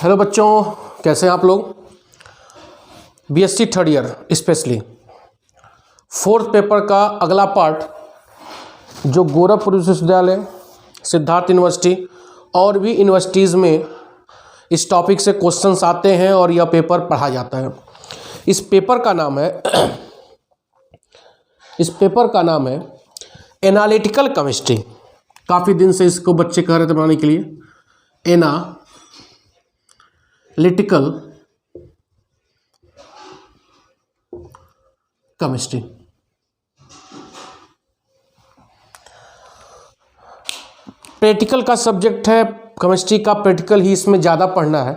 Hello बच्चों, कैसे हैं आप लोग। BSc third year specially fourth paper का अगला पार्ट जो गोरखपुर विश्वविद्यालय, सिद्धार्थ यूनिवर्सिटी और भी यूनिवर्सिटीज़ में इस टॉपिक से क्वेश्चंस आते हैं और यह पेपर पढ़ा जाता है। इस पेपर का नाम है एनालिटिकल केमिस्ट्री। काफ़ी दिन से इसको बच्चे कह रहे थे बनाने के लिए, एनालिटिकल केमिस्ट्री। प्रैक्टिकल का सब्जेक्ट है केमिस्ट्री का, प्रैक्टिकल ही इसमें ज़्यादा पढ़ना है।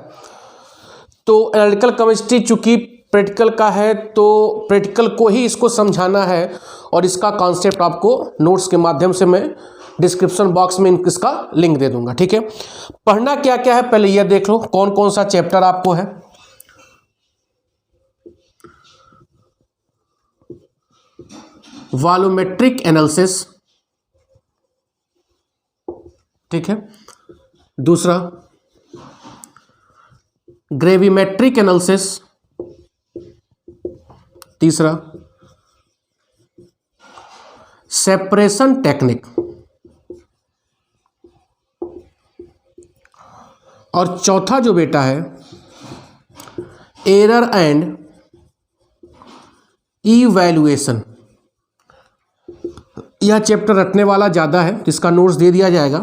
तो एनालिटिकल केमिस्ट्री चूँकि प्रैक्टिकल का है तो प्रैक्टिकल को ही इसको समझाना है और इसका कॉन्सेप्ट आपको नोट्स के माध्यम से मैं डिस्क्रिप्शन बॉक्स में इसका लिंक दे दूंगा। ठीक है, पढ़ना क्या क्या है पहले यह देख लो, कौन कौन सा चैप्टर आपको है। वॉल्यूमेट्रिक एनालिसिस, ठीक है। दूसरा ग्रेविमेट्रिक एनालिसिस, तीसरा सेपरेशन टेक्निक, और चौथा जो बेटा है एरर एंड इवैल्यूएशन। यह चैप्टर रटने वाला ज़्यादा है, इसका नोट्स दे दिया जाएगा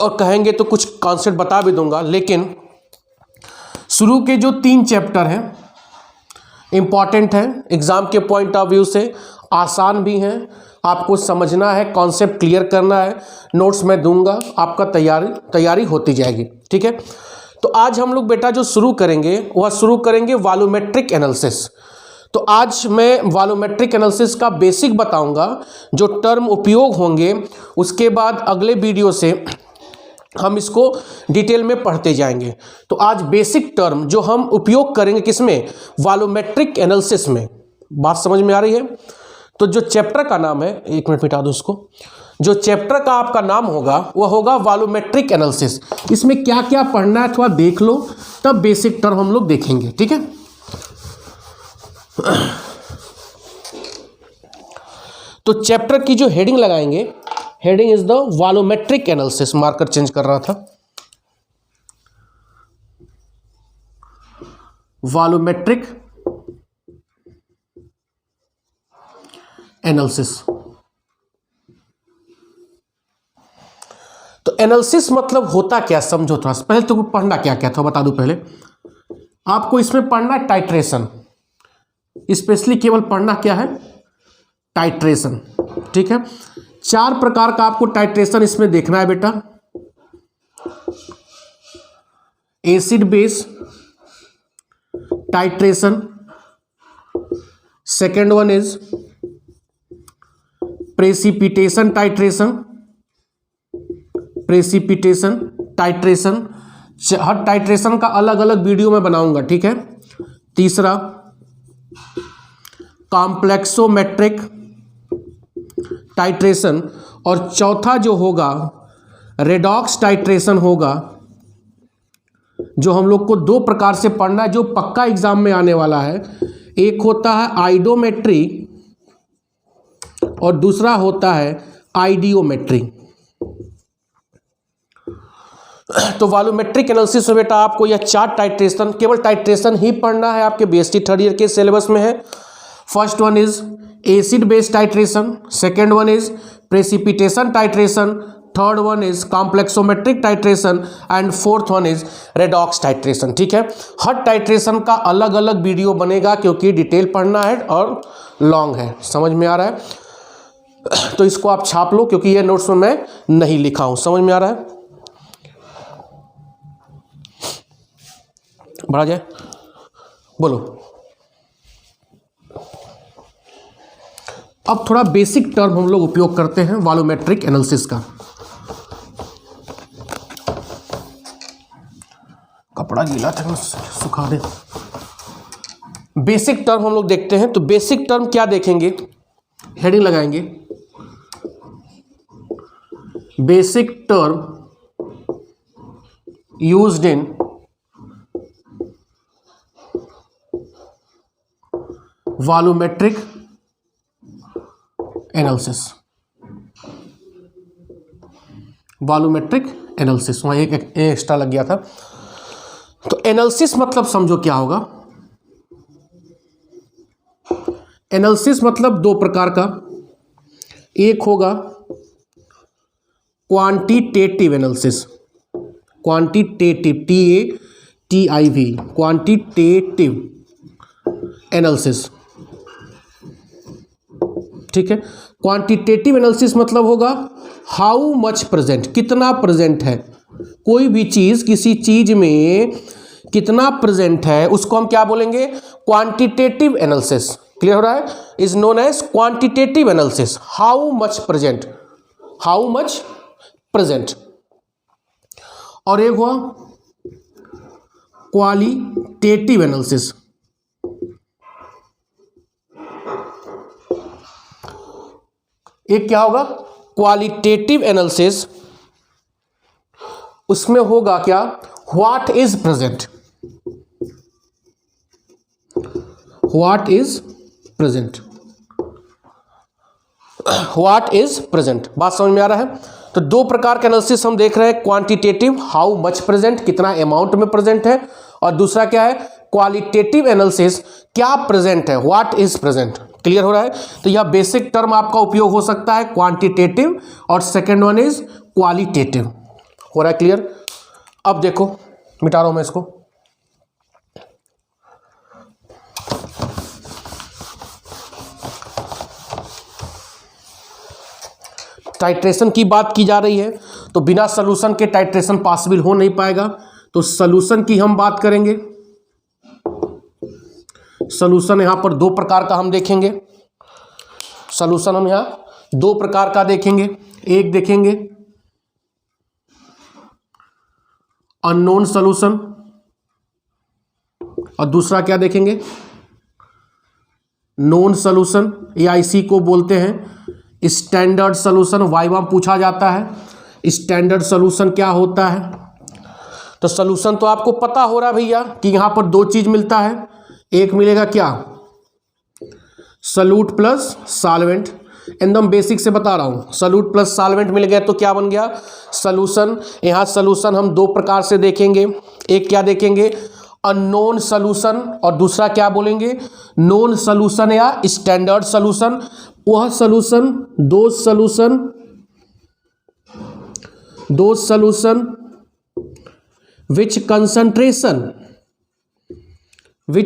और कहेंगे तो कुछ कॉन्सेप्ट बता भी दूंगा, लेकिन शुरू के जो 3 चैप्टर हैं इम्पॉर्टेंट हैं, एग्ज़ाम के पॉइंट ऑफ व्यू से आसान भी हैं, आपको समझना है, कॉन्सेप्ट क्लियर करना है। नोट्स मैं दूंगा, आपका तैयारी होती जाएगी। ठीक है, तो आज हम लोग बेटा जो शुरू करेंगे वॉल्यूमेट्रिक एनालिसिस। तो आज मैं वॉल्यूमेट्रिक एनालिसिस का बेसिक बताऊंगा, जो टर्म उपयोग होंगे उसके बाद अगले वीडियो से हम इसको डिटेल में पढ़ते जाएंगे। तो आज बेसिक टर्म जो हम उपयोग करेंगे किसमें, वॉल्यूमेट्रिक एनालिसिस में। बात समझ में आ रही है। तो जो चैप्टर का नाम है, एक मिनट मिटा दो उसको, जो चैप्टर का आपका नाम होगा वह होगा वॉल्यूमेट्रिक एनालिसिस। इसमें क्या क्या पढ़ना है थोड़ा देख लो, तब बेसिक टर्म हम लोग देखेंगे। ठीक है, तो चैप्टर की जो हेडिंग लगाएंगे, heading is the volumetric analysis. Marker change कर रहा था, वॉल्यूमेट्रिक एनालिसिस। तो एनालिसिस मतलब होता क्या, समझो थोड़ा। पहले तो पढ़ना क्या क्या था बता दूं। पहले आपको इसमें पढ़ना है टाइट्रेशन, स्पेशली केवल पढ़ना क्या है, टाइट्रेशन। ठीक है, 4 प्रकार का आपको टाइट्रेशन इसमें देखना है बेटा। Acid base titration, second one is precipitation titration. Her titration का अलग अलग वीडियो में बनाऊंगा। ठीक है, तीसरा कॉम्प्लेक्सोमेट्रिक टाइट्रेशन, और चौथा जो होगा रेडॉक्स टाइट्रेशन होगा, जो हम लोग को 2 प्रकार से पढ़ना है, जो पक्का एग्जाम में आने वाला है। एक होता है आइडोमेट्री और दूसरा होता है आइडियोमेट्री। तो वॉल्यूमेट्रिक एनालिसिस में बेटा आपको यह 4 टाइट्रेशन, केवल टाइट्रेशन ही पढ़ना है, आपके बीएससी थर्ड ईयर के सिलेबस में है। First one is acid base titration, second one is precipitation titration, third one is complexometric titration and fourth one is redox titration. ठीक है, हर टाइट्रेशन का अलग अलग वीडियो बनेगा क्योंकि डिटेल पढ़ना है और लॉन्ग है। समझ में आ रहा है? तो इसको आप छाप लो क्योंकि ये नोट्स में मैं नहीं लिखा हूं। समझ में आ रहा है? बढ़ा जाए, बोलो। अब थोड़ा बेसिक टर्म हम लोग उपयोग करते हैं वॉल्यूमेट्रिक एनालिसिस का। कपड़ा गीला था, सुखा दे। बेसिक टर्म हम लोग देखते हैं। तो बेसिक टर्म क्या देखेंगे, हेडिंग लगाएंगे basic term used in volumetric analysis, volumetric analysis, वहाँ एक एक्स्ट्रा लग गया था। तो एनालिसिस मतलब समझो क्या होगा। एनालिसिस मतलब दो प्रकार का, एक होगा quantitative analysis, quantitative TATIV, quantitative analysis, ठीक है। क्वांटिटेटिव एनालिसिस मतलब होगा हाउ मच प्रेजेंट, कितना प्रेजेंट है कोई भी चीज, किसी चीज में कितना प्रेजेंट है उसको हम क्या बोलेंगे, क्वांटिटेटिव एनालिसिस। क्लियर हो रहा है? Is known as quantitative analysis, how much present, how much present. और एक हुआ क्वालिटेटिव एनालिसिस, एक क्या होगा क्वालिटेटिव एनालिसिस, उसमें होगा क्या, what is present, what is present, what is present. बात समझ में आ रहा है? तो दो प्रकार के एनालिसिस हम देख रहे हैं, क्वांटिटेटिव हाउ मच प्रेजेंट, कितना अमाउंट में प्रेजेंट है, और दूसरा क्या है क्वालिटेटिव एनालिसिस, क्या प्रेजेंट है, व्हाट इज प्रेजेंट। क्लियर हो रहा है? तो यह बेसिक टर्म आपका उपयोग हो सकता है, क्वांटिटेटिव, और सेकेंड वन इज क्वालिटेटिव। हो रहा है क्लियर? अब देखो, मिटा रहा हूं मैं इसको। टाइट्रेशन की बात की जा रही है, तो बिना सॉल्यूशन के टाइट्रेशन पॉसिबल हो नहीं पाएगा। तो सॉल्यूशन की हम बात करेंगे। सॉल्यूशन यहां पर दो प्रकार का हम देखेंगे, सॉल्यूशन हम यहां दो प्रकार का देखेंगे। एक देखेंगे अननोन सॉल्यूशन, और दूसरा क्या देखेंगे, नोन सॉल्यूशन, या इसी को बोलते हैं स्टैंडर्ड सॉल्यूशन। वाइवा में पूछा जाता है स्टैंडर्ड सॉल्यूशन क्या होता है। तो सॉल्यूशन तो आपको पता हो रहा है भैया कि यहां पर दो चीज मिलता है, एक मिलेगा क्या, सॉल्यूट प्लस सॉल्वेंट। एकदम बेसिक से बता रहा हूं, सॉल्यूट प्लस सॉल्वेंट मिल गया तो क्या बन गया, सॉल्यूशन। यहां सॉल्यूशन हम दो प्रकार से देखेंगे, एक क्या देखेंगे अननोन सॉल्यूशन, और दूसरा क्या बोलेंगे नोन सॉल्यूशन या स्टैंडर्ड सॉल्यूशन। वह सॉल्यूशन दो सॉल्यूशन विच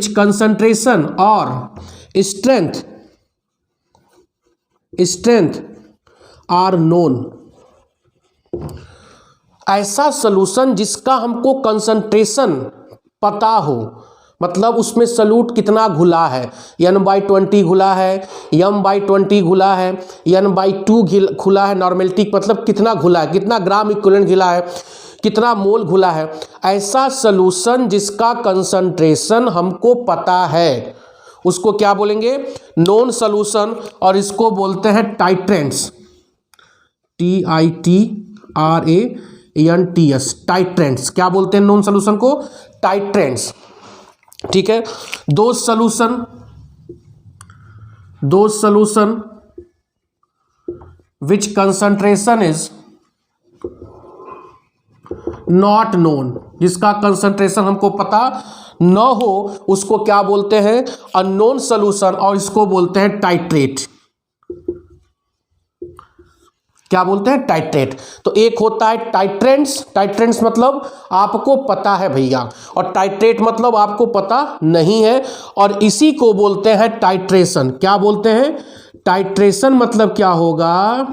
कंसंट्रेशन और स्ट्रेंथ आर नोन। ऐसा सॉल्यूशन जिसका हमको कंसंट्रेशन पता हो, मतलब उसमें सॉल्यूट कितना घुला है, N/20 घुला है, M/20 घुला है, N/2 घुला है, नॉर्मेलिटी मतलब कितना घुला है, कितना ग्राम इक्विवेलेंट घुला है, कितना मोल घुला है। ऐसा सॉल्यूशन जिसका कंसंट्रेशन हमको पता है उसको क्या बोलेंगे, नोन सॉल्यूशन, और इसको बोलते हैं टाइट्रेंट्स, TITRANTS, टाइट्रेंट्स। क्या बोलते हैं नोन सॉल्यूशन को, टाइट्रेंट्स। ठीक है, दो solution which concentration is not known, जिसका कंसंट्रेशन हमको पता न हो उसको क्या बोलते हैं, अननोन सॉल्यूशन, और इसको बोलते हैं टाइट्रेट। क्या बोलते हैं, टाइट्रेट। तो एक होता है टाइट्रेंट्स मतलब आपको पता है भैया, और टाइट्रेट मतलब आपको पता नहीं है, और इसी को बोलते हैं टाइट्रेशन। क्या बोलते हैं, टाइट्रेशन मतलब क्या होगा,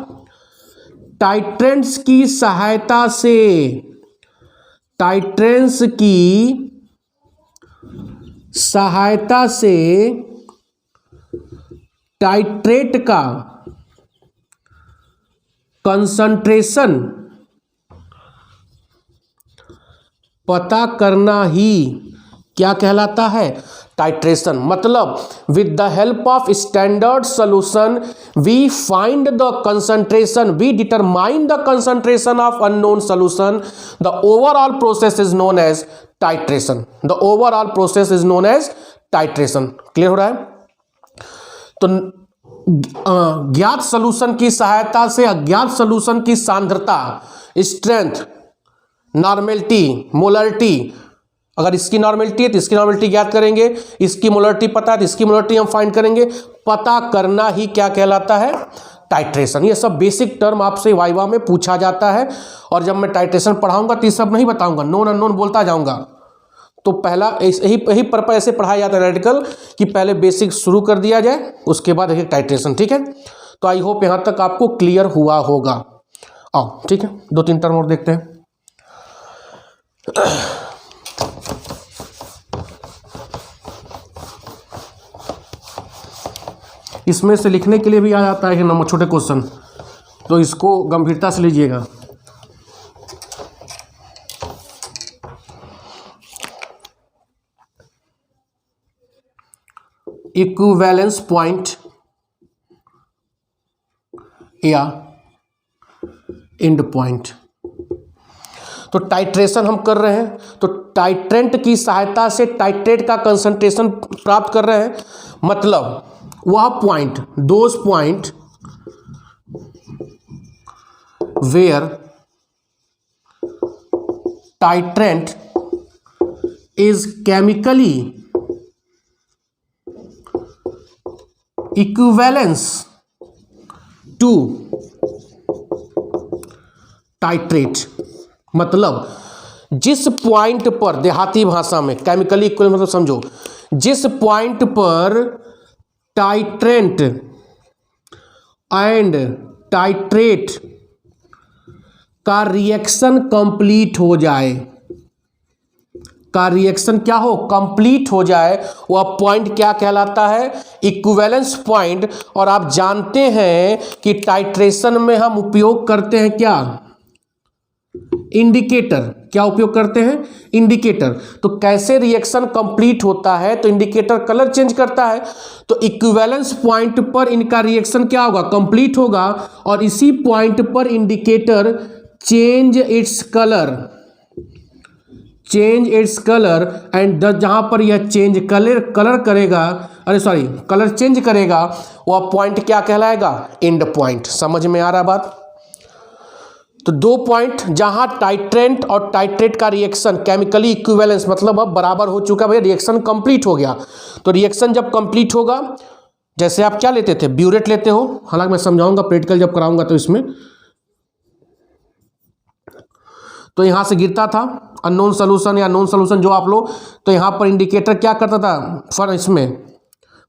टाइट्रेंट्स की सहायता से, टाइट्रेंट्स की सहायता से टाइट्रेट का कंसंट्रेशन पता करना ही क्या कहलाता है, टाइट्रेशन। मतलब with the help of standard solution we find the concentration, we determine the concentration of unknown solution. The overall process is known as titration, the overall process is known as titration. Clear हो रहा है? तो ज्ञात solution की सहायता से अज्ञात solution की सांद्रता, स्ट्रेंथ, नॉर्मेलिटी, मोलरिटी, अगर इसकी नॉर्मेलिटी है तो इसकी नॉर्मेलिटी ज्ञात करेंगे, इसकी मोलरिटी पता है तो इसकी मोलरिटी हम फाइंड करेंगे। पता करना ही क्या कहलाता है? टाइट्रेशन। ये सब बेसिक टर्म आपसे वाइवा में पूछा जाता है, और जब मैं टाइट्रेशन पढ़ाऊंगा तो ये सब नहीं बताऊंगा, नोन अननोन बोलता जाऊंगा। तो पहला यही पर्पज ऐसे पढ़ाया जाता है एनालिटिकल, कि पहले बेसिक शुरू कर दिया जाए, उसके बाद एक टाइट्रेशन। ठीक है, तो आई होप यहाँ तक आपको क्लियर हुआ होगा। आओ, ठीक है, 2-3 टर्म और देखते हैं। इसमें से लिखने के लिए भी आ जाता है नंबर छोटे क्वेश्चन, तो इसको गंभीरता से लीजिएगा। इक्विवेलेंस पॉइंट या एंड पॉइंट। तो टाइट्रेशन हम कर रहे हैं, तो टाइट्रेंट की सहायता से टाइट्रेट का कंसंट्रेशन प्राप्त कर रहे हैं। मतलब वह point, those point where titrant is chemically equivalence to titrate. मतलब जिस पॉइंट पर, देहाती भाषा में केमिकली इक्विवेलेंस मतलब समझो, जिस पॉइंट पर टाइट्रेंट एंड टाइट्रेट का रिएक्शन कंप्लीट हो जाए, का रिएक्शन क्या हो? कंप्लीट हो जाए, वह पॉइंट क्या कहलाता है? Equivalence point. और आप जानते हैं कि टाइट्रेशन में हम उपयोग करते हैं क्या? इंडिकेटर। क्या उपयोग करते हैं? इंडिकेटर। तो कैसे रिएक्शन कंप्लीट होता है? तो इंडिकेटर कलर चेंज करता है, तो इक्विवेलेंस पॉइंट पर इनका रिएक्शन क्या होगा? कंप्लीट होगा, और इसी पॉइंट पर indicator change its colour, change its colour and जहां पर यह चेंज कलर करेगा, कलर चेंज करेगा, वह पॉइंट क्या कहलाएगा? And point. समझ में आ रहा बात? तो 2 पॉइंट जहां टाइट्रेंट और टाइट्रेट का रिएक्शन केमिकली इक्विवेलेंस, मतलब अब बराबर हो चुका है, रिएक्शन कंप्लीट हो गया। तो रिएक्शन जब कंप्लीट होगा, जैसे आप क्या लेते थे? ब्यूरेट लेते हो, हालांकि मैं समझाऊंगा प्रैक्टिकल जब कराऊंगा तो इसमें। तो यहां से गिरता था अननोन सोल्यूशन या नोन सोल्यूशन जो आप लो, तो यहां पर इंडिकेटर क्या करता था? फॉर इसमें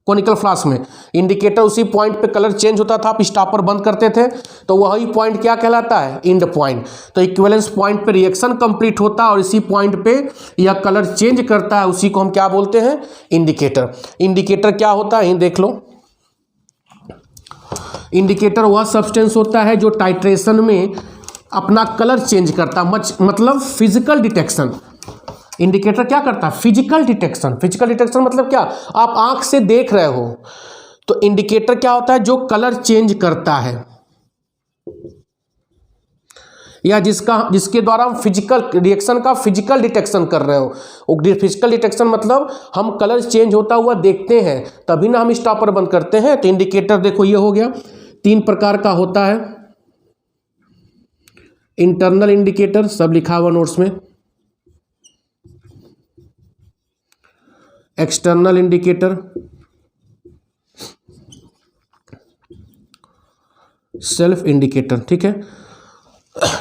कोनिकल फ्लास्क में इंडिकेटर उसी पॉइंट पे कलर चेंज होता था, आप स्टॉपर बंद करते थे, तो वही पॉइंट क्या कहलाता है? And point. तो इक्विवेलेंस पॉइंट पे रिएक्शन कंप्लीट होता है और इसी पॉइंट पे यह कलर चेंज करता है, उसी को हम क्या बोलते हैं? इंडिकेटर। इंडिकेटर क्या होता है? देख लो, इंडिकेटर वह सब्सटेंस होता है जो टाइट्रेशन में अपना कलर चेंज करता है, मतलब फिजिकल डिटेक्शन। इंडिकेटर क्या करता है? Physical detection. फिजिकल डिटेक्शन मतलब क्या? आप आंख से देख रहे हो, तो इंडिकेटर क्या होता है? जो कलर चेंज करता है, या जिसके द्वारा हम फिजिकल रिएक्शन का फिजिकल डिटेक्शन कर रहे हो। फिजिकल डिटेक्शन मतलब हम कलर चेंज होता हुआ देखते हैं, तभी ना हम स्टॉपर बंद करते हैं। तो इंडिकेटर देखो ये हो गया, 3 प्रकार का होता है। इंटरनल इंडिकेटर, सब लिखा हुआ नोट्स में। External indicator, self indicator. ठीक है,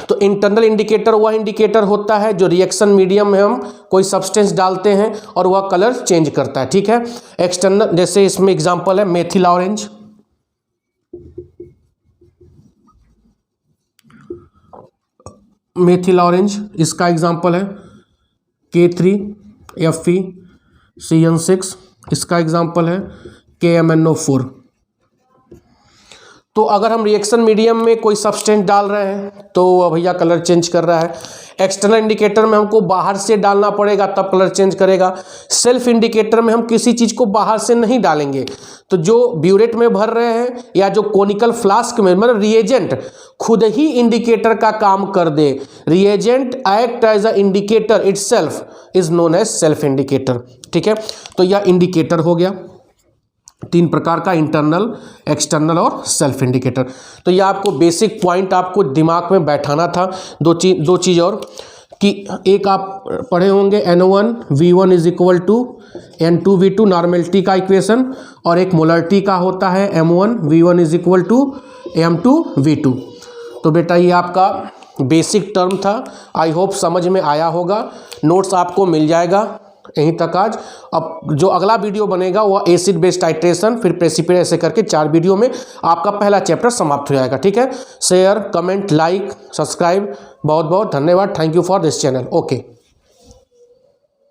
तो इंटरनल इंडिकेटर वह इंडिकेटर होता है जो रिएक्शन मीडियम में हम कोई सब्सटेंस डालते हैं और वह कलर चेंज करता है। ठीक है, एक्सटर्नल, जैसे इसमें एग्जांपल है मेथिल ऑरेंज, मेथिल ऑरेंज इसका एग्जांपल है K3FeCN6, इसका एग्जांपल है KMnO4। तो अगर हम रिएक्शन मीडियम में कोई सब्सटेंस डाल रहे हैं तो भैया कलर चेंज कर रहा है। एक्सटर्नल इंडिकेटर में हमको बाहर से डालना पड़ेगा तब कलर चेंज करेगा। सेल्फ इंडिकेटर में हम किसी चीज़ को बाहर से नहीं डालेंगे, तो जो ब्यूरेट में भर रहे हैं या जो कोनिकल फ्लास्क में, मतलब रिएजेंट खुद ही इंडिकेटर का काम कर दे, reagent act as a indicator itself is known as self indicator. ठीक है, तो यह इंडिकेटर हो गया। तीन प्रकार का, इंटरनल, एक्सटर्नल और सेल्फ इंडिकेटर। तो ये आपको बेसिक पॉइंट आपको दिमाग में बैठाना था। दो चीज़ और कि एक आप पढ़े होंगे NO1 V1 is equal to N2 V2 normality का इक्वेशन, और एक मोलरिटी का होता है M1 V1 is equal to M2 V2। तो बेटा ये आपका बेसिक टर्म था, आई होप समझ में आया होगा। नोट्स आपको मिल जाएगा यहीं तक आज। अब जो अगला वीडियो बनेगा वो एसिड बेस टाइट्रेशन, फिर प्रेसिपिटेट, ऐसे करके 4 वीडियो में आपका पहला चैप्टर समाप्त हो जाएगा। ठीक है, शेयर, कमेंट, लाइक, सब्सक्राइब। बहुत बहुत धन्यवाद। Thank you for this channel. Okay.